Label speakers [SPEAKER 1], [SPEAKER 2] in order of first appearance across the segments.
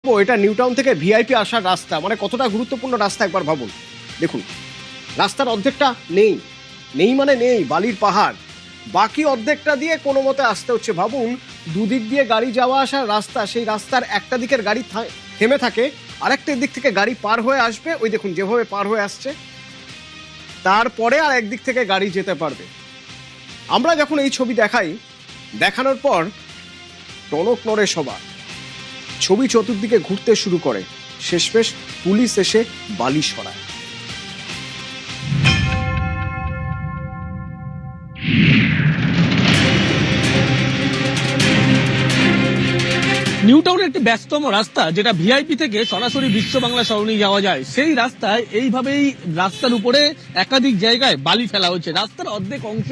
[SPEAKER 1] দেখাবো এটা new town থেকে ভিআইপি আসার রাস্তা, মানে কতটা গুরুত্বপূর্ণ রাস্তা একবার ভাবুন। দেখুন রাস্তার অর্ধেকটা নেই, নেই মানে নেই, বালির পাহাড়, বাকি অর্ধেকটা দিয়ে কোনো মতে আসতে হচ্ছে। ভাবুন দুদিক দিয়ে গাড়ি যাওয়া আসার রাস্তা, সেই রাস্তার একটা দিকের গাড়ি থেমে থাকে, আরেকটা দিক থেকে গাড়ি পার হয়ে আসবে, ওই দেখুন যেভাবে পার হয়ে আসছে, তারপরে আর একদিক থেকে গাড়ি যেতে পারবে। আমরা যখন এই ছবি দেখাই, দেখানোর পর টনক নড়ে সবার, ছবি চতুর্দিকে ঘুরতে শুরু করে, শেষমেশ পুলিশ এসে বালি সরায়।
[SPEAKER 2] নিউ টাউনের একটি ব্যস্ততম রাস্তা, যেটা ভিআইপি থেকে সরাসরি বিশ্ব বাংলা সরণি যাওয়া যায়, সেই রাস্তায় এইভাবেই রাস্তার উপরে একাধিক জায়গায় বালি ফেলা হয়েছে। রাস্তার অর্ধেক অংশ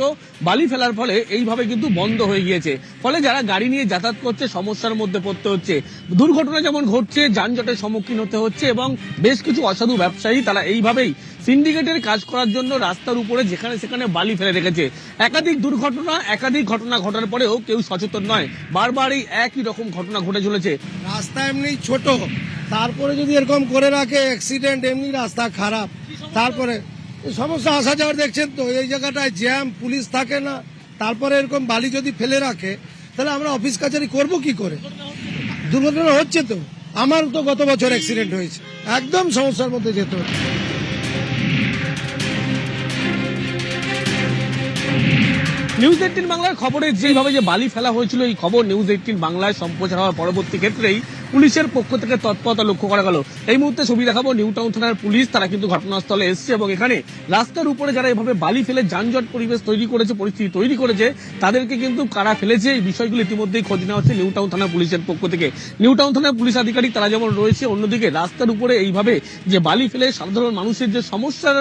[SPEAKER 2] বালি ফেলার ফলে এইভাবে কিন্তু বন্ধ হয়ে গিয়েছে, ফলে যারা গাড়ি নিয়ে যাতায়াত করছে সমস্যার মধ্যে পড়তে হচ্ছে। দুর্ঘটনা যেমন ঘটছে, যানজটের সম্মুখীন হতে হচ্ছে, এবং বেশ কিছু অসাধু ব্যবসায়ী তারা এইভাবেই সিন্ডিকেটের কাজ করার জন্য রাস্তার উপরে যেখানে সেখানে বালি ফেলে রেখেছে। একাধিক দুর্ঘটনা, একাধিক ঘটনা ঘটার পরেও কেউ সচেতন নয়, বারবার এই একই রকম ঘটনা ঘটে চলেছে।
[SPEAKER 3] রাস্তা এমনি ছোট, তারপরে যদি এরকম করে রাখে অ্যাক্সিডেন্ট, এমনি রাস্তা খারাপ, তারপরে সমস্যা আসা যাওয়ার দেখছেন তো, এই জায়গাটায় জ্যাম, পুলিশ থাকে না, তারপরে এরকম বালি যদি ফেলে রাখে তাহলে আমরা অফিস কাছারি করব কি করে? দুর্ঘটনা হচ্ছে তো, আমার তো গত বছর অ্যাক্সিডেন্ট হয়েছে, একদম সমস্যার মধ্যে যেতে হচ্ছে।
[SPEAKER 2] নিউজ 18 বাংলার খবরে যেভাবে যে বালি ফেলা হয়েছিল, এই খবর নিউজ 18 বাংলায় সম্প্রচার হওয়ার পরবর্তী ক্ষেত্রেই পুলিশের পক্ষ থেকে তৎপরতা লক্ষ্য করা গেল। এই মুহূর্তে ছবি দেখাবো নিউ টাউন থানার পুলিশ, তারা কিন্তু ঘটনাস্থলে এসছে এবং এখানে রাস্তার উপরে যারা এভাবে বালি ফেলে যানজট পরিবেশ তৈরি করেছে, পরিস্থিতি তৈরি করেছে, তাদেরকে কিন্তু কারা ফেলেছে এই বিষয়গুলো ইতিমধ্যেই খোঁজ নেওয়া হচ্ছে নিউ টাউন থানা পুলিশের পক্ষ থেকে। নিউ টাউন থানার পুলিশ আধিকারিক তারা যেমন রয়েছে, অন্যদিকে রাস্তার উপরে এইভাবে যে বালি ফেলে সাধারণ মানুষের যে সমস্যার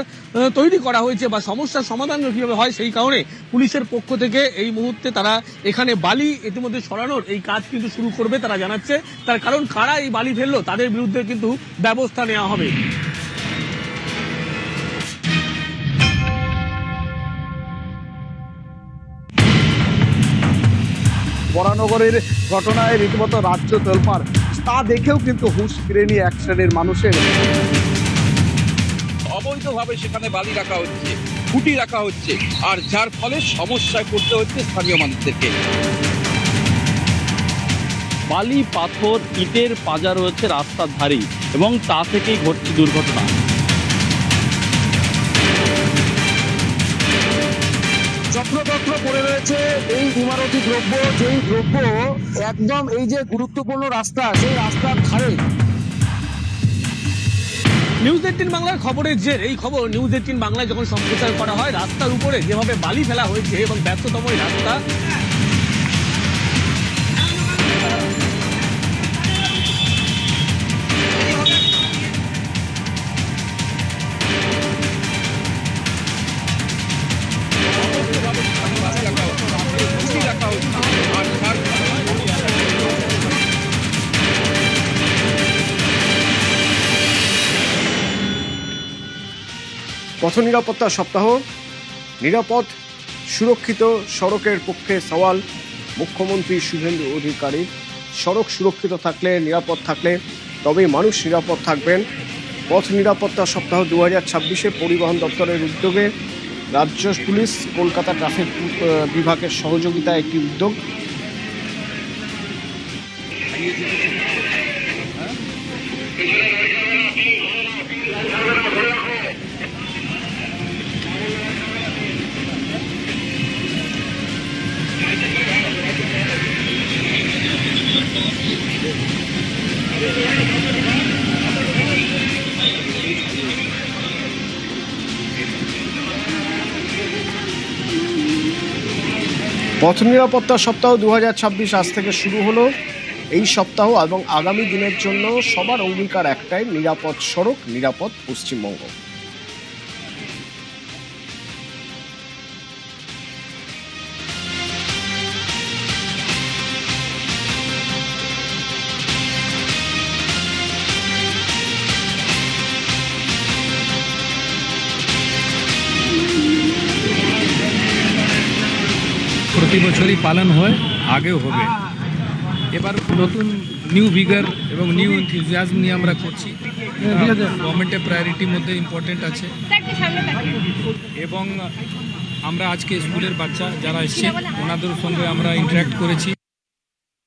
[SPEAKER 2] তৈরি করা হয়েছে বা সমস্যার সমাধান কিভাবে হয়, সেই কারণে পুলিশের পক্ষ থেকে এই মুহূর্তে তারা এখানে বালি ইতিমধ্যে সরানোর এই কাজ কিন্তু শুরু করবে তারা জানাচ্ছে। তার কারণ কারা এই বালি ফেললো তাদের বিরুদ্ধে কিন্তু ব্যবস্থা নেওয়া হবে।
[SPEAKER 4] বরানগরের ঘটনায় রীতিমতো রাজ্য তোলপাড়, তা দেখেও কিন্তু হুঁশ ফিরেনি এক শ্রেণীর মানুষের।
[SPEAKER 5] অবৈধভাবে সেখানে বালি রাখা হচ্ছে, খুঁটি রাখা হচ্ছে, আর যার ফলে সমস্যায় পড়তে হচ্ছে স্থানীয় মানুষদেরকে।
[SPEAKER 6] বালি, পাথর, ইটের পাজা রয়েছে রাস্তার ধারেই এবং তা থেকেই ঘটছে দুর্ঘটনা।
[SPEAKER 7] যত্রতত্র পড়ে রয়েছে এই ইমারতি দ্রব্য, যেই দ্রব্য একদম এই যে গুরুত্বপূর্ণ রাস্তা, সেই রাস্তার ধারে।
[SPEAKER 2] নিউজ 18 বাংলার খবরের জের, এই খবর নিউজ 18 বাংলায় যখন সম্প্রচার করা হয়, রাস্তার উপরে যেভাবে বালি ফেলা হয়েছে এবং ব্যস্ততম এই রাস্তা,
[SPEAKER 1] পথ নিরাপত্তা সপ্তাহ, নিরাপদ সুরক্ষিত সড়কের পক্ষে সওয়াল মুখ্যমন্ত্রী শুভেন্দু অধিকারীর। সড়ক সুরক্ষিত থাকলে, নিরাপদ থাকলে তবেই মানুষ নিরাপদ থাকবেন। পথ নিরাপত্তা সপ্তাহ 2026-এ পরিবহন দপ্তরের উদ্যোগে রাজ্য পুলিশ, কলকাতা ট্রাফিক বিভাগের সহযোগিতায় একটি উদ্যোগ। পথ নিরাপত্তা সপ্তাহ 2026 আজ থেকে শুরু হলো। এই সপ্তাহ এবং আগামী দিনের জন্য সবার অঙ্গীকার একটাই, নিরাপদ সড়ক, নিরাপদ পশ্চিমবঙ্গ।
[SPEAKER 8] প্রতি বছরই পালন হয়, আগেও হবে। এবার নতুন নিউ ভিগার এবং নিউ এনথুজিয়াজম নিয়ে আমরা করছি। গভর্নমেন্টের প্রায়োরিটির মধ্যে ইম্পর্টেন্ট আছে এবং আমরা আজকে স্কুলের বাচ্চা যারা এসছে ওনাদের সঙ্গে আমরা ইন্টারাক্ট করেছি।